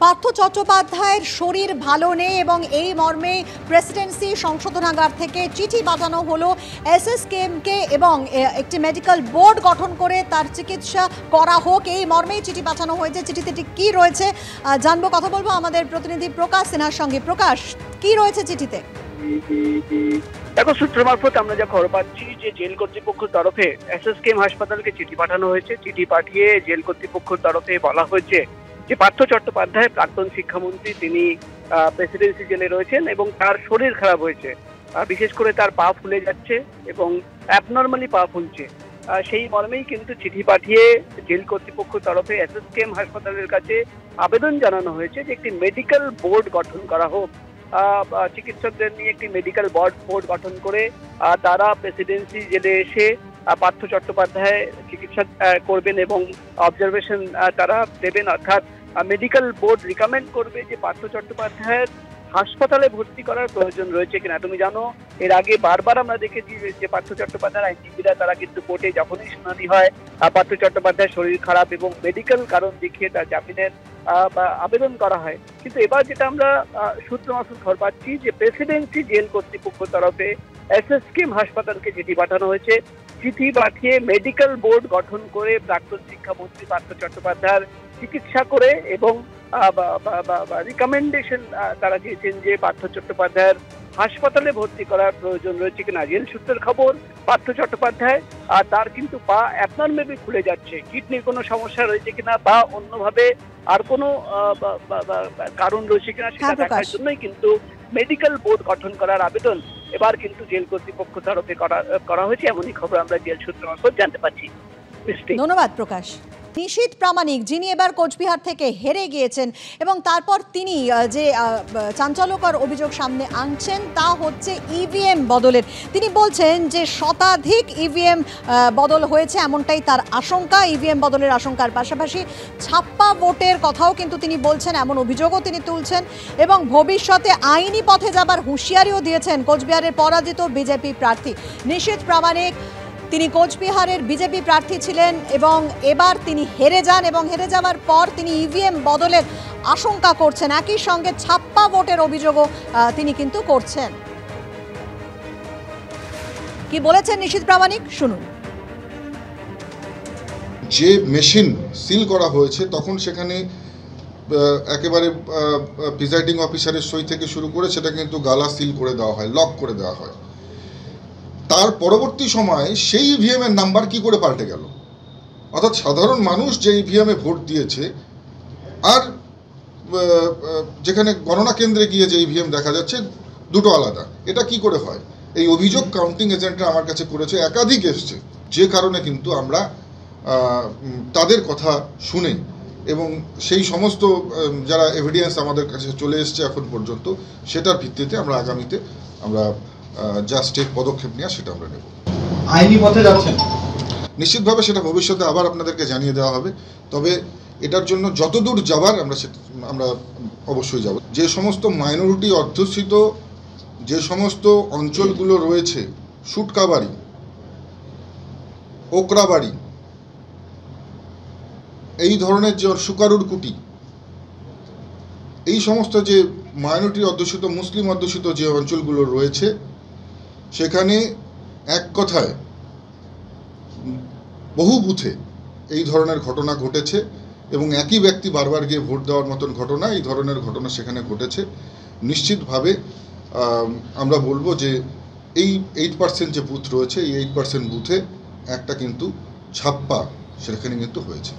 পার্থ চট্টোপাধ্যায়ের শরীর ভালো নেই এবং এই মর্মে প্রেসিডেন্সি সংশোধনাগার থেকে চিঠি পাঠানো হলো এসএসকেএমকে এবং একটি মেডিকেল বোর্ড গঠন করে তার চিকিৎসা করা হোক, এই মর্মেই চিঠি পাঠানো হয়েছে। চিঠিতে ঠিক কী রয়েছে জানবো, কথা বলবো আমাদের প্রতিনিধি প্রকাশ সিনহার সঙ্গে। প্রকাশ, কি রয়েছে চিঠিতে? দেখো, সূত্র মারফত আমরা যা খবর পাচ্ছি যে জেল কর্তৃপক্ষের তরফে এসএসকেএম হাসপাতালকে চিঠি পাঠানো হয়েছে। চিঠি পাঠিয়ে জেল কর্তৃপক্ষের তরফে বলা হয়েছে যে পার্থ চট্টোপাধ্যায় প্রাক্তন শিক্ষামন্ত্রী, তিনি প্রেসিডেন্সি জেলে রয়েছেন এবং তার শরীর খারাপ হয়েছে, বিশেষ করে তার পা ফুলে যাচ্ছে এবং অ্যাবনর্মালি পা ফুলছে। সেই মর্মেই কিন্তু চিঠি পাঠিয়ে জেল কর্তৃপক্ষের তরফে এসএসকেএম হাসপাতালের কাছে আবেদন জানানো হয়েছে যে একটি মেডিকেল বোর্ড গঠন করা হোক। চিকিৎসকদের নিয়ে একটি মেডিকেল বোর্ড গঠন করে তারা প্রেসিডেন্সি জেলে এসে পার্থ চট্টোপাধ্যায় চিকিৎসা করবেন এবং অবজারভেশন তারা দেবেন, অর্থাৎ মেডিকেল বোর্ড রিকমেন্ড করবে যে পার্থ চট্টোপাধ্যায়ের হাসপাতালে ভর্তি করার প্রয়োজন রয়েছে কিনা। তুমি জানো, এর আগে বারবার আমরা দেখেছি যে পার্থ চট্টোপাধ্যায়ের আইনজীবীরা তারা কিন্তু কোর্টে যখনই শুনানি হয় পার্থ চট্টোপাধ্যায়ের শরীর খারাপ এবং মেডিকেল কারণ দেখিয়ে তার জামিনের আবেদন করা হয়। কিন্তু এবার যেটা আমরা সূত্র মারফত খবর পাচ্ছি যে প্রেসিডেন্সি জেল কর্তৃপক্ষের তরফে এসএসকেএম হাসপাতালকে চিঠি পাঠানো হয়েছে। চিঠি পাঠিয়ে মেডিকেল বোর্ড গঠন করে প্রাক্তন শিক্ষামন্ত্রী পার্থ চট্টোপাধ্যায়ের চিকিৎসা করে এবং রিকমেন্ডেশন তারা দিয়েছেন যে পার্থ চট্টোপাধ্যায়ের হাসপাতালে ভর্তি করার প্রয়োজন রয়েছে কিনা। জেল সূত্রের খবর, পার্থ চট্টোপাধ্যায় তার কিন্তু পা অ্যাবনর্মালি খুলে যাচ্ছে, কিডনির কোনো সমস্যা রয়েছে কিনা বা অন্যভাবে আর কোনো কারণ রয়েছে কিনা সেটা দেখার জন্যই কিন্তু মেডিকেল বোর্ড গঠন করার আবেদন এবার কিন্তু জেল কর্তৃপক্ষ তরফে করা হয়েছে, এমনই খবর আমরা জেল সূত্র মারফত জানতে পারছি। ধন্যবাদ প্রকাশ। নিশীথ প্রামাণিক, যিনি এবার কোচবিহার থেকে হেরে গিয়েছেন এবং তারপর তিনি যে চাঞ্চল্যকর অভিযোগ সামনে আনছেন তা হচ্ছে ইভিএম বদলের। তিনি বলছেন যে শতাধিক ইভিএম বদল হয়েছে, এমনটাই তার আশঙ্কা। ইভিএম বদলের আশঙ্কার পাশাপাশি ছাপ্পা ভোটের কথাও কিন্তু তিনি বলছেন, এমন অভিযোগও তিনি তুলছেন এবং ভবিষ্যতে আইনি পথে যাবার হুঁশিয়ারিও দিয়েছেন কোচবিহারের পরাজিত বিজেপি প্রার্থী নিশীথ প্রামাণিক। তিনি কোচবিহারের বিজেপি প্রার্থী ছিলেন এবং এবার তিনি হেরে যান এবং হেরে যাওয়ার পর তিনি ইভিএম বদলের আশঙ্কা করছেন, একই সঙ্গে ছাপ্পা ভোটের অভিযোগও তিনি কিন্তু করছেন। কি বলেছেন নিশীথ প্রামাণিক, শুনুন। যে মেশিন সিল করা হয়েছে তখন সেখানে একেবারে প্রিসাইডিং অফিসারের সই থেকে শুরু করে সেটা কিন্তু গালা সিল করে দেওয়া হয়, লক করে দেওয়া হয়। তার পরবর্তী সময়ে সেই ইভিএমের নাম্বার কি করে পাল্টে গেল, অর্থাৎ সাধারণ মানুষ যে ইভিএমে ভোট দিয়েছে আর যেখানে গণনা কেন্দ্রে গিয়ে যে ইভিএম দেখা যাচ্ছে দুটো আলাদা, এটা কি করে হয়? এই অভিযোগ কাউন্টিং এজেন্টরা আমার কাছে করেছে, একাধিক এসছে, যে কারণে কিন্তু আমরা তাদের কথা শুনে এবং সেই সমস্ত যারা এভিডেন্স আমাদের কাছে চলে এসছে এখন পর্যন্ত, সেটার ভিত্তিতে আমরা আগামীতে আমরা যা স্টেপ পদক্ষেপ নেওয়া সেটা আমরা নেব। আইনি পথে যাচ্ছেন? নিশ্চিতভাবে সেটা ভবিষ্যতে আবার আপনাদেরকে জানিয়ে দেওয়া হবে, তবে এটার জন্য যতদূর যাবার আমরা অবশ্যই যাব। যে সমস্ত মাইনরিটি অধ্যুষিত যে সমস্ত অঞ্চলগুলো রয়েছে, সুটকাবাড়ি, ওকরাবাড়ি, এই ধরনের যে সুকারুর কুটি, এই সমস্ত যে মাইনরিটি অধ্যুষিত মুসলিম অধ্যুষিত যে অঞ্চলগুলো রয়েছে, সেখানে এক কথায় বহু বুথে এই ধরনের ঘটনা ঘটেছে এবং একই ব্যক্তি বারবার গিয়ে ভোট দেওয়ার মতন ঘটনা, এই ধরনের ঘটনা সেখানে ঘটেছে। নিশ্চিতভাবে আমরা বলবো যে এই 8% যে বুথ রয়েছে, এই 8% বুথে একটা কিন্তু ছাপ্পা সেখানে কিন্তু হয়েছে।